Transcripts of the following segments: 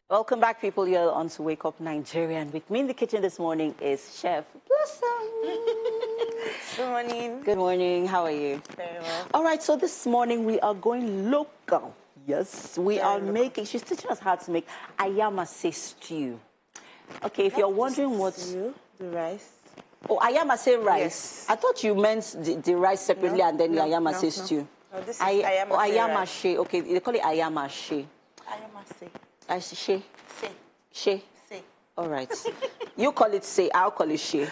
Welcome back, people. You're on to Wake Up Nigeria. And with me in the kitchen this morning is Chef Blossom. Good morning. Good morning. How are you? Very well. All right, so this morning we are going local. Yes, we are making, she's teaching us how to make AYAMASE stew. Okay, if you're wondering what... The rice. Oh, AYAMASE rice. Yes. I thought you meant the rice separately and then the AYAMASE stew. No, this is AYAMASE rice. Okay, they call it AYAMASE. AYAMASE. She. Say. She. Say. All right. You call it say, I'll call it she.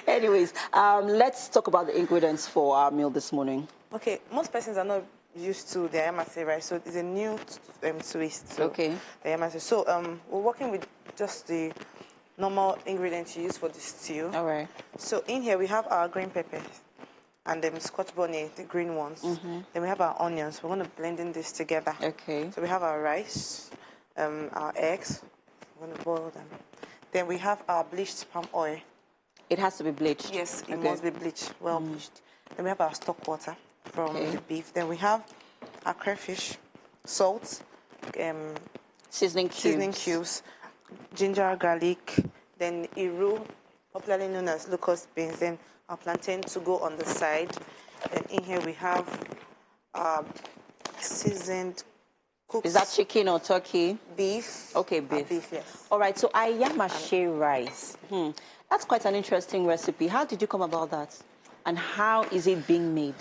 Anyways, let's talk about the ingredients for our meal this morning. Okay, most persons are not used to the AYAMASE rice, so it's a new twist. So Okay. The AYAMASE. So we're working with just the normal ingredients you use for the stew. All right. So in here we have our green peppers and scotch bonnet, the green ones. Then we have our onions. We're going to blend in this together. Okay. So we have our rice, our eggs. We're going to boil them. Then we have our bleached palm oil. It has to be bleached. Yes, it must be bleached, well bleached. Then we have our stock water from the beef. Then we have our crayfish, salt, Seasoning cubes, ginger, garlic, then iru, popularly known as locust beans, then our plantain to go on the side. Then in here we have seasoned cooked... Is that chicken or turkey? Beef. Okay, beef. Beef, yes. All right, so AYAMASE rice. That's quite an interesting recipe. How did you come about that? And how is it being made?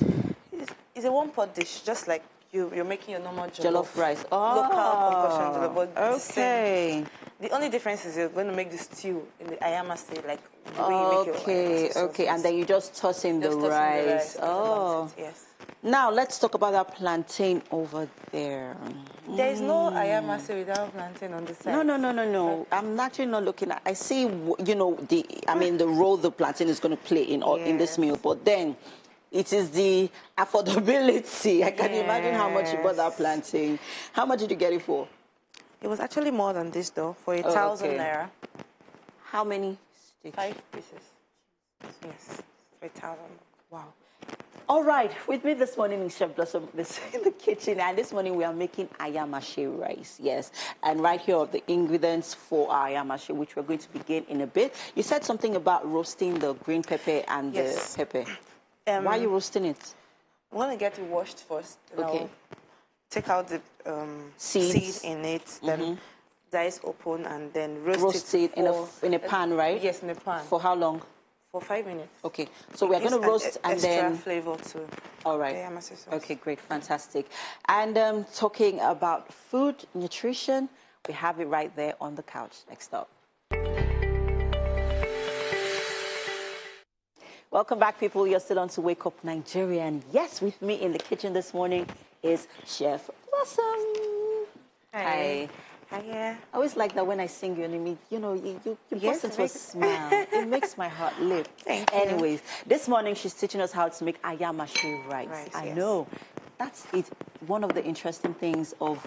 It's a one-pot dish, just like you're making your normal Jollof rice. Oh, local concoction jollof. Okay. The only difference is you're going to make the stew in the AYAMASE, like the way you make your AYAMASE sauce. Okay, and then you just toss in the rice. Oh. Yes. Now, let's talk about that plantain over there. There is no AYAMASE without plantain on the side. No. I'm actually not looking at... I see, you know, the role the plantain is going to play in this meal, but then it is the affordability. I can imagine how much you bought that plantain. How much did you get it for? It was actually more than this, though, for 1,000 naira. How many sticks? 5 pieces. Yes, for 1,000. Wow. All right, with me this morning is Chef Blossom in the kitchen, and this morning we are making AYAMASE rice, yes. And right here are the ingredients for AYAMASE, which we're going to begin in a bit. You said something about roasting the green pepper and the pepper. Why are you roasting it? I'm going to get it washed first. Okay. Take out the seed in it, then dice open, and then roast it in a pan, right? Yes, in a pan. For how long? For 5 minutes. Okay, so we're going to roast and then... extra flavor too. All right. Okay, great, fantastic. And talking about food, nutrition, we have it right there on the couch. Next up. Welcome back, people. You're still on to Wake Up Nigeria. And yes, with me in the kitchen this morning is Chef Blossom. Hi. Hiya. I always like that when I sing your name, you know, you burst into a smile. It makes my heart lift. Thank you. Anyways, this morning she's teaching us how to make AYAMASE rice. I know. That's it. One of the interesting things of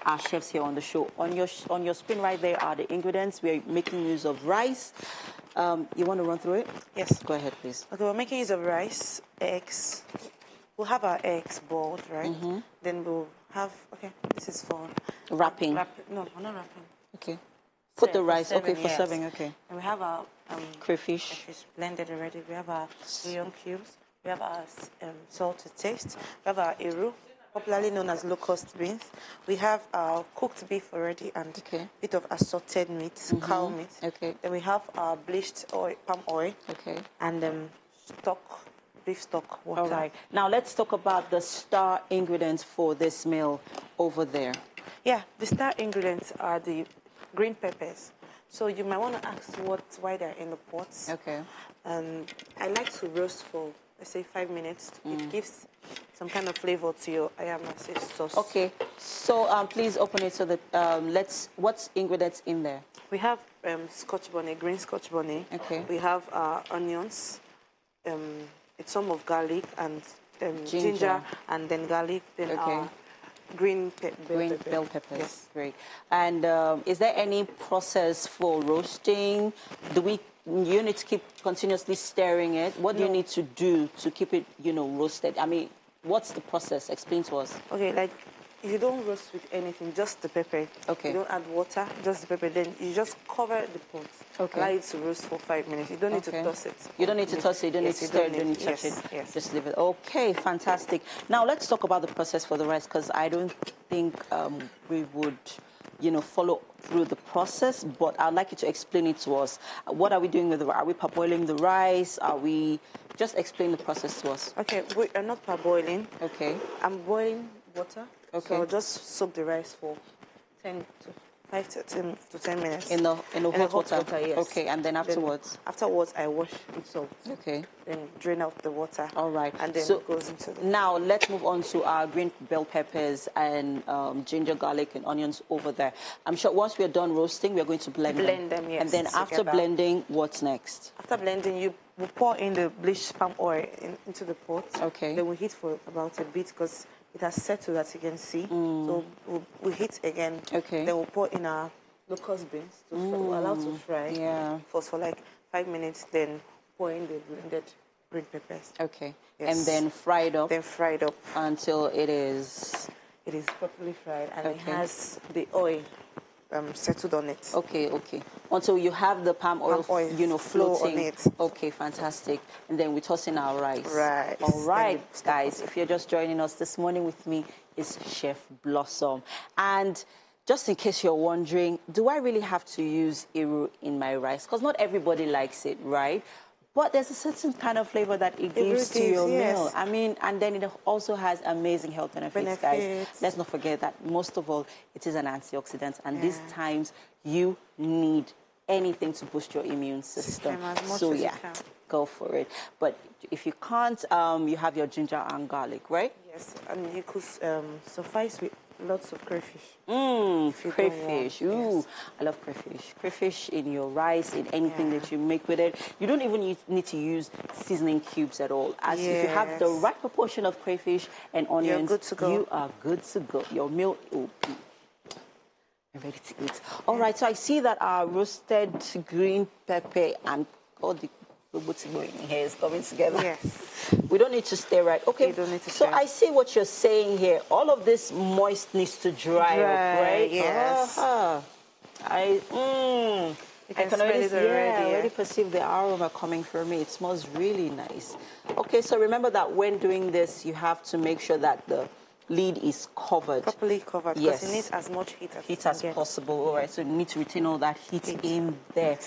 our chefs here on the show. On your screen right there are the ingredients. We're making use of rice. You want to run through it? Yes. Go ahead, please. Okay, we're making use of rice, eggs. We'll have our eggs boiled, right? Then we'll have, this is for... Wrapping. No, we're not wrapping. Okay. Put the rice, serving, for serving, okay. And we have our... crayfish blended already. We have our bouillon cubes. We have our salt to taste. We have our iru, popularly known as locust beans. We have our cooked beef already and a bit of assorted meat, cow meat. Okay. Then we have our bleached palm oil. Okay. And beef stock water. All right. Now let's talk about the star ingredients for this meal over there. Yeah, the star ingredients are the green peppers. So you might want to ask why they're in the pots. Okay. I like to roast for, let's say, 5 minutes. It gives some kind of flavor to your AYAMASE sauce. Okay. So please open it so that what's ingredients in there? We have scotch bonnet, green scotch bonnet. Okay. We have onions, some of garlic and ginger, and then garlic. Then green bell peppers. Yes. Great. And is there any process for roasting? You need to keep continuously stirring it? What do you need to do to keep it, roasted? I mean, what's the process? Explain to us. Okay, like You don't roast with anything, just the pepper. Okay. You don't add water, just the pepper. Then you just cover the pot. Okay. Allow it to roast for 5 minutes. You don't need to toss it. You don't need to toss it. You don't need to stir it. You don't need to touch it. Yes. Just leave it. Okay, fantastic. Now let's talk about the process for the rice, because I don't think we would, follow through the process. But I'd like you to explain it to us. What are we doing with the rice? Are we parboiling the rice? Are we just explain the process to us? Okay, we are not parboiling. Okay. I'm boiling water. Okay. So I'll just soak the rice for 5 to 10 minutes. In the hot water? Yes. Okay, and then afterwards? Then afterwards, I wash with salt. Okay. Then drain out the water. All right. And then it goes into the... Now, let's move on to our green bell peppers and ginger, garlic, and onions over there. I'm sure once we're done roasting, we're going to blend them, yes. And then after blending, what's next? After blending, you will pour in the bleached palm oil into the pot. Okay. Then we heat for about a bit because it has settled, as you can see. So we'll heat again. Okay. Then we'll pour in our locust beans to we'll allow to fry. Yeah. For like 5 minutes. Then pour in the blended green peppers. Okay. Yes. And then fry it up. Then fry it up Until it is... It is properly fried and Okay. it has the oil settled on it. Okay. Until you have the palm oil, floating. on it. Okay, fantastic. And then we toss in our rice. Right. All right, guys. If you're just joining us this morning, with me is Chef Blossom. And just in case you're wondering, do I really have to use Iru in my rice? Because not everybody likes it, right? But there's a certain kind of flavor that it gives to your meal. I mean, and then it also has amazing health benefits, guys. Let's not forget that most of all, it is an antioxidant. And these times, you need anything to boost your immune system. So yeah, go for it. But if you can't, you have your ginger and garlic, right? Yes, and you could suffice with lots of crayfish. Crayfish. Ooh, yes. I love crayfish. Crayfish in your rice, in anything that you make with it. You don't even need to use seasoning cubes at all. As if you have the right proportion of crayfish and onions, you're good to go. You are good to go. Your meal will be ready to eat. All right, so I see that our roasted green pepper and all the in here is coming together. Yes. We don't need to stir, right? Okay. You don't need to so stir. I see what you're saying here. All of this moist needs to dry up, right? Yes. I can already perceive the aroma coming from me. It smells really nice. Okay, so remember that when doing this, you have to make sure that the lid is covered. Properly covered. Yes. Because it needs as much heat as possible. All right, so you need to retain all that heat in there.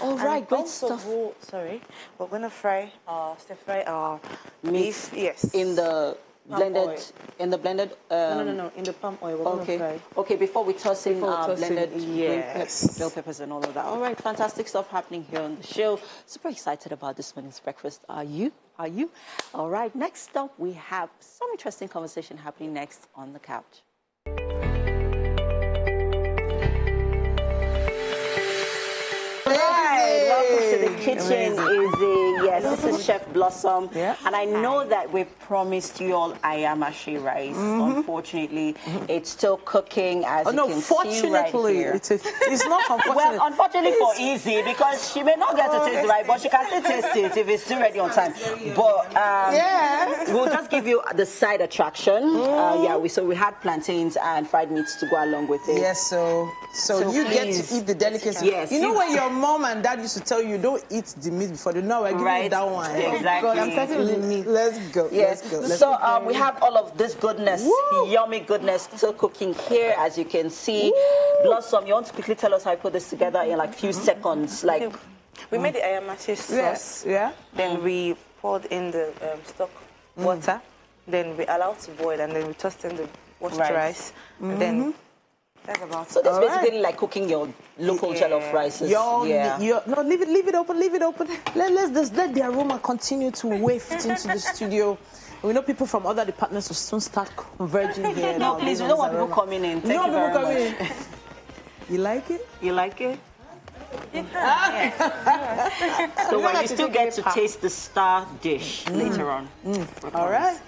All right, great stuff. We're going to stir fry our beef. Yes. In the blended, in the blended. No. In the palm oil. We're going to fry. Okay, before we toss in our blended bell peppers and all of that. All right, fantastic stuff happening here on the show. Super excited about this morning's breakfast. Are you? All right, next up, we have some interesting conversation happening next on the couch. Welcome to the kitchen, Izzy. Yes, this is Chef Blossom. Yeah. And I know that we promised you all AYAMASE rice. Unfortunately, it's still cooking, as you can see right here. It's not unfortunate. Well, unfortunately for Izzy, because she may not get to taste it right, but she can still taste it if it's still ready on time. But we'll just give you the side attraction. So we had plantains and fried meats to go along with it. Yes, so you get to eat the delicacy. Yes. You know when your mom and dad used to tell you don't eat the meat before they know I give you that one. Exactly. God, I'm starting with the meat. Let's go. Yes. Let's go. We have all of this goodness, yummy goodness, still cooking here, as you can see. Blossom, you want to quickly tell us how you put this together in like few seconds? Like we made the AYAMASE sauce. Yeah. Then we poured in the stock water. Then we allowed to boil, and then we tossed in the washed rice. And then that's about so that's basically like cooking your local jollof rices. No, leave it open. Let's let the aroma continue to waft into the studio. We know people from other departments will soon start converging here. No, please, we don't want people coming in. Thank you very much. You like it? You like it? So when you still get to taste the star dish later on. All right.